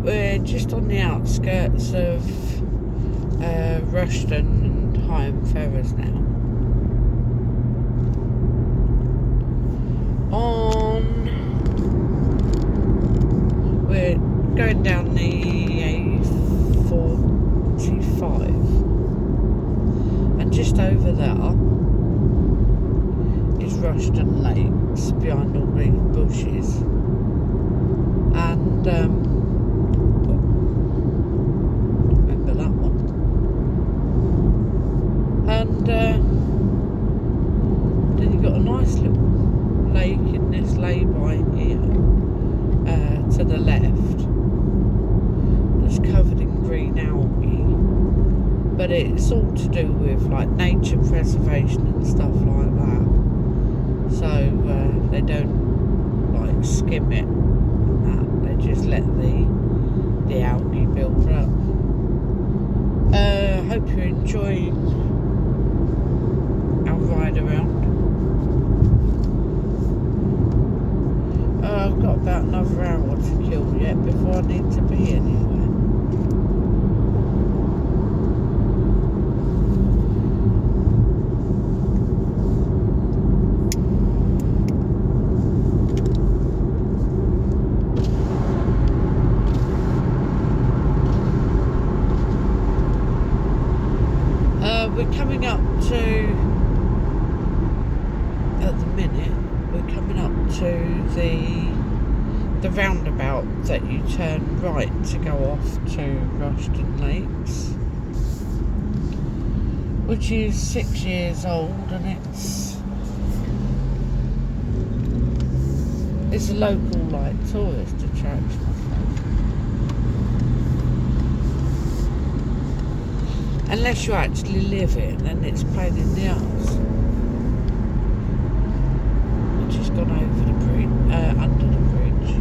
we're just on the outskirts of Rushden and Higham Ferrers now. We're going down the A45, and just over there is Rushden Lakes behind all these bushes, and remember that one. And then you've got a nice little lake in this lay-by here to the left that's covered in green algae, but it's all to do with like nature preservation and stuff like that, so they don't like skim it and that, they just let the algae build up. Hope you're enjoying our ride around. I've got about another hour to kill yet before I need to be anywhere. We're coming up to, at the minute, we're coming up to the roundabout that you turn right to go off to Rushden Lakes, which is 6 years old, and it's a local like tourist attraction. Unless you actually live it, then it's a pain in the arse. I've just gone over the bridge, under the bridge.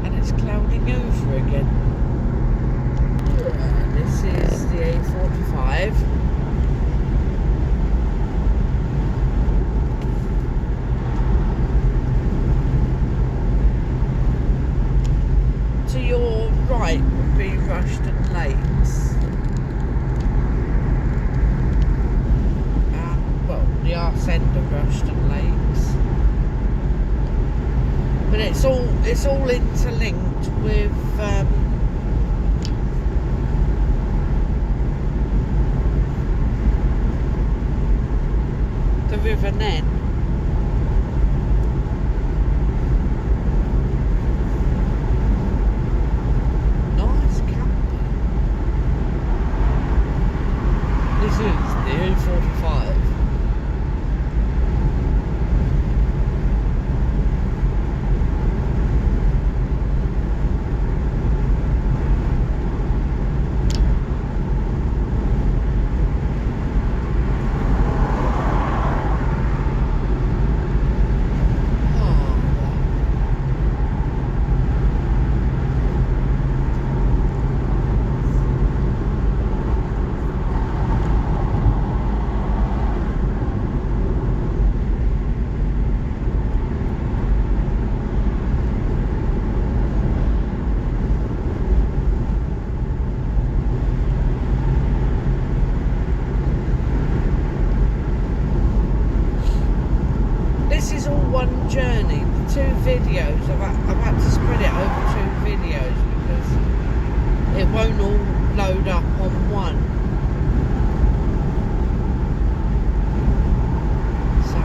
And it's clouding over again. This is the A45. To your right would be Rushden Lakes. Well, the arse end of Rushden Lakes. But it's all interlinked with the River Nen. This is the A45. This is all one journey. The 2 videos, I've had to spread it over 2 videos because it won't all load up on one. So,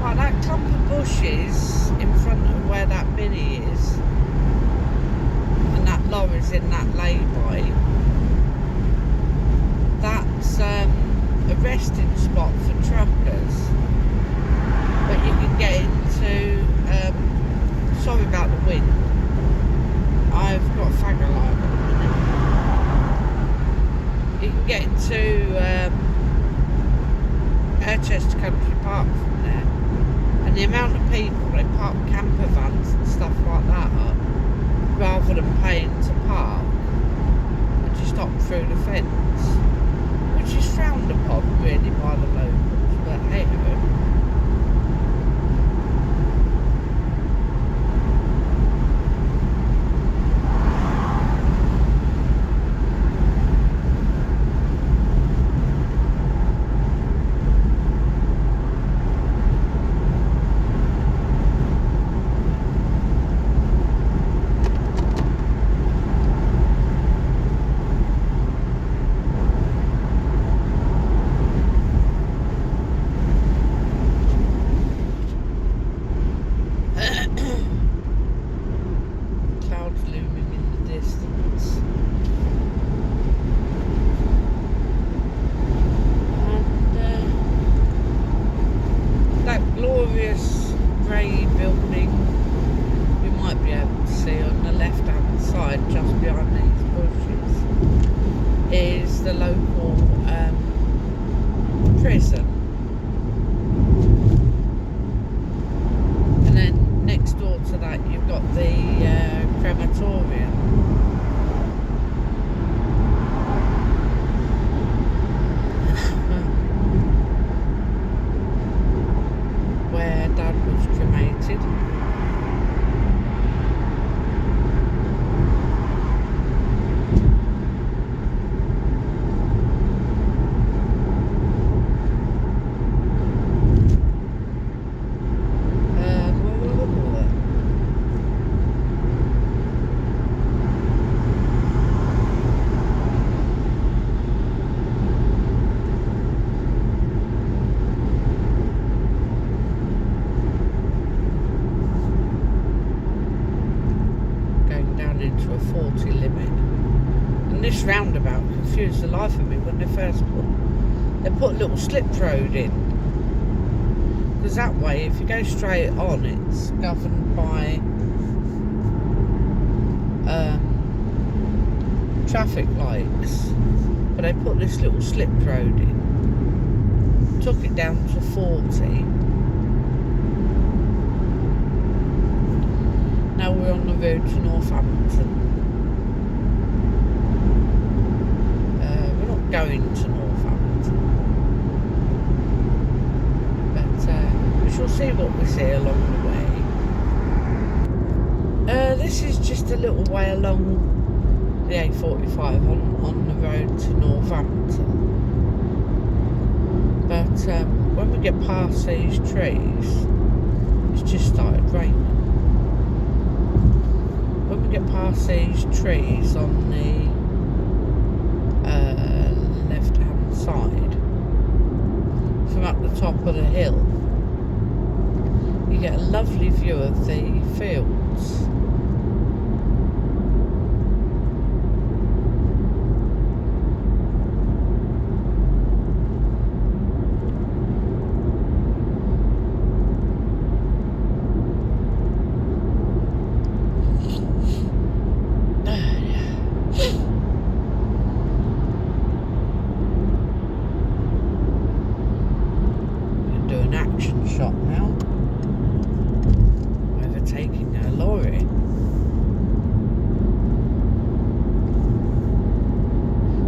like that clump of bushes in front of where that Mini is, and that lorry's in that lay-by, that's a resting spot for truckers. But you can get into, sorry about the wind, I've got a faggot light at the minute. You can get into Airchester Country Park from there, and the amount of people, they park camper vans and stuff like that up, rather than paying to park, and just hop through the fence, which is frowned upon really by the locals, but hey ho. confused the life of me when they put a little slip road in. Because that way, if you go straight on, it's governed by traffic lights. But they put this little slip road in. Took it down to 40. Now we're on the road to Northampton. We're not going to Northampton, but we shall see what we see along the way. This is just a little way along the A45 on the road to Northampton. But when we get past these trees, it's just started raining. When we get past these trees on the left-hand side, from up the top of the hill, you get a lovely view of the fields. Shot now, overtaking a lorry.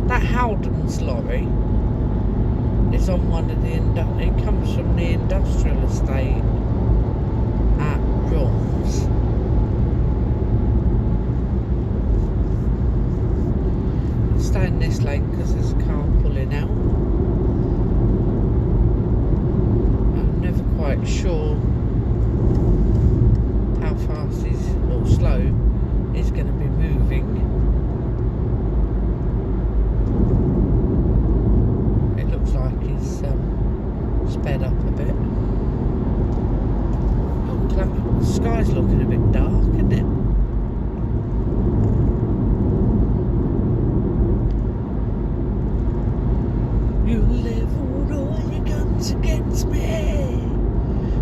That Howden's lorry is on one of the it comes from the industrial estate at Raunds. I'll stay in this lane because there's a car pulling out. Quite sure how fast or slow is going to be moving. It looks like he's sped up a bit. Oh, the sky's looking a bit dark, isn't it? You leveled all your guns against me.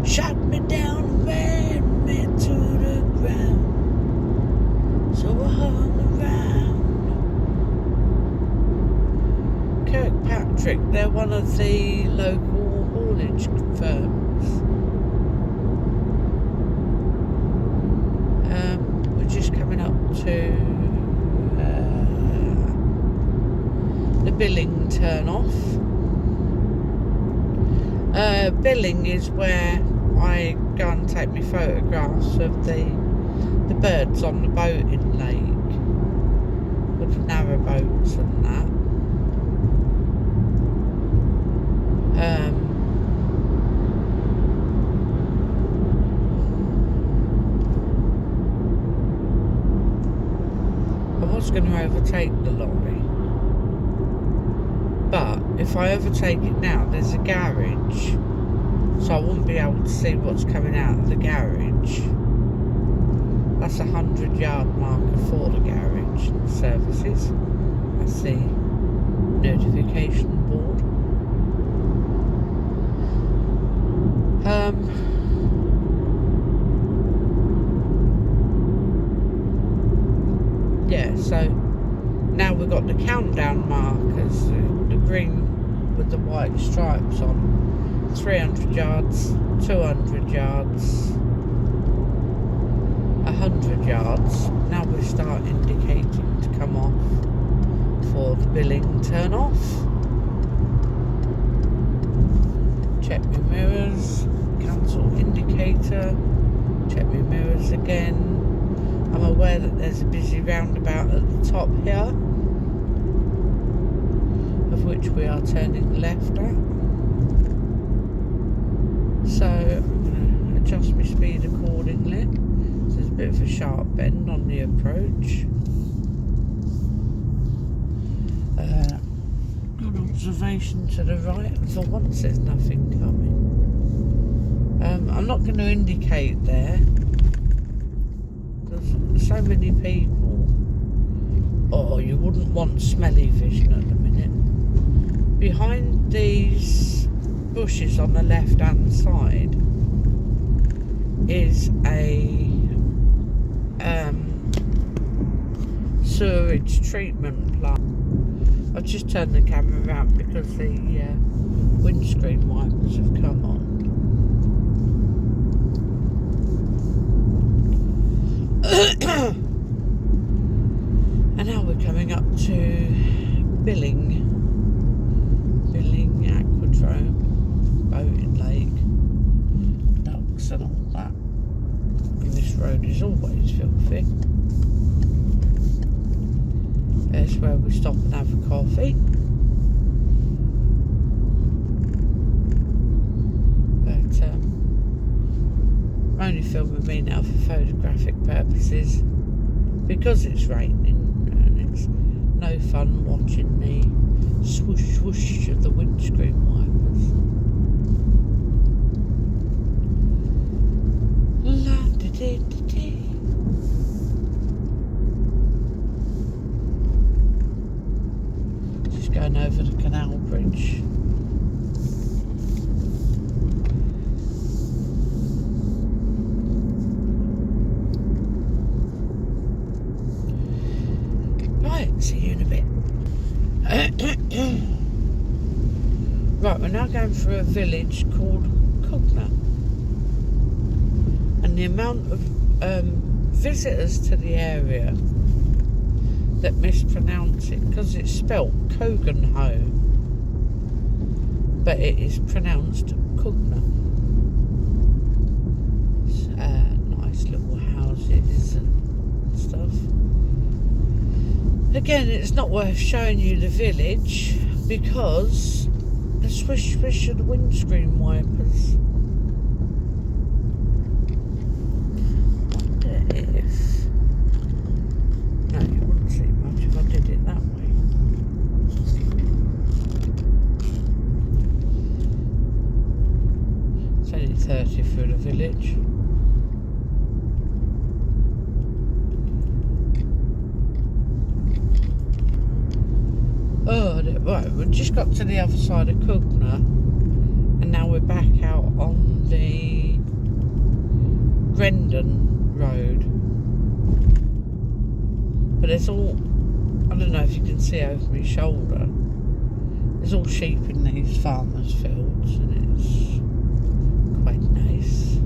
Shot me down and ran me to the ground. So I hung around. Kirkpatrick, they're one of the local haulage firms. We're just coming up to the Billing turn-off. Billing is where I go and take my photographs of the birds on the boating lake, with the narrow boats and that. I was going to overtake the lorry, but if I overtake it now, there's a garage. So I wouldn't be able to see what's coming out of the garage. That's 100-yard marker for the garage and services. That's the notification board. Yeah, so now we've got the countdown markers, the green with the white stripes on. 300 yards, 200 yards, 100 yards. Now we start indicating to come off for the Billing turn off. Check my mirrors, cancel indicator, check my mirrors again. I'm aware that there's a busy roundabout at the top here, of which we are turning left at. So I'm going to adjust my speed accordingly. So there's a bit of a sharp bend on the approach. Good observation to the right. For once there's nothing coming. I'm not going to indicate there. There's so many people Oh, you wouldn't want smelly vision at the minute. Behind these bushes on the left hand side is a sewage treatment plant. I've just turned the camera around because the windscreen wipers have come on. And now we're coming up to Billing Aquadrome, boating lake, ducks and all that. And this road is always filthy. There's where we stop and have a coffee. But I'm only filming me now for photographic purposes because it's raining and it's no fun watching the swoosh swoosh of the windscreen wipers. La da da da da. Just going over the canal bridge. Right, see you in a bit. Right, we're now going through a village called Cugna, and the amount of visitors to the area that mispronounce it, because it's spelt Coganho, but it is pronounced Cugna. Nice little houses and stuff. Again, it's not worth showing you the village because the swish swish of the windscreen wipers. I wonder if... No, you wouldn't see much if I did it that way. It's only 30 through the village. Oh, right, we've just got to the other side of Cugna and now we're back out on the Grendon Road. But there's all, I don't know if you can see over my shoulder, there's all sheep in these farmers' fields and it's quite nice.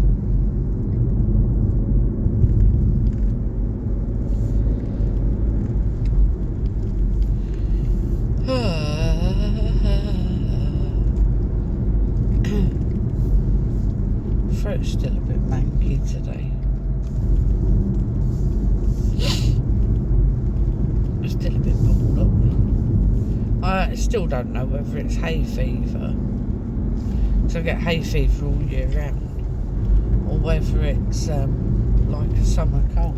Throat's still a bit manky today. I'm still a bit bubbled up. I still don't know whether it's hay fever, because I get hay fever all year round, or whether it's like a summer cold.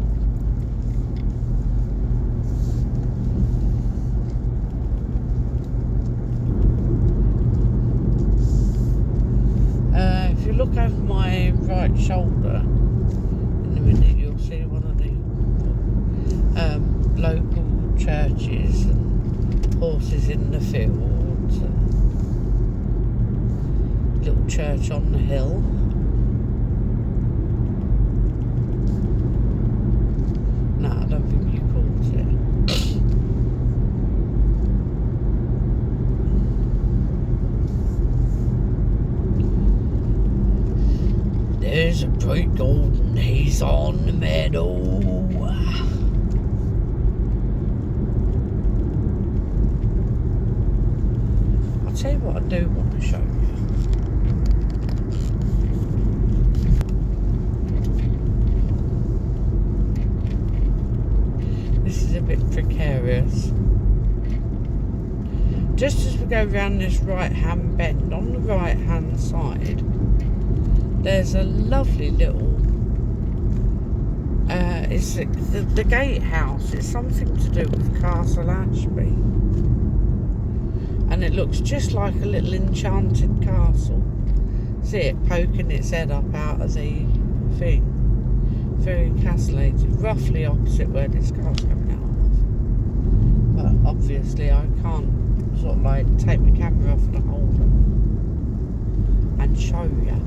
If you look over my right shoulder, in a minute you'll see one of the local churches and horses in the fields, and little church on the hill. No, I don't think you caught it. There's a bright golden haze on the meadow. I'll tell you what I do want to show you. This is a bit precarious. Just as we go round this right hand bend, on the right hand side, there's a lovely little, it's the gatehouse. It's something to do with Castle Ashby. And it looks just like a little enchanted castle. See it poking its head up out of the thing. Very castellated, roughly opposite where this car's coming out of. but obviously I can't sort of like take my camera off and hold it and show you.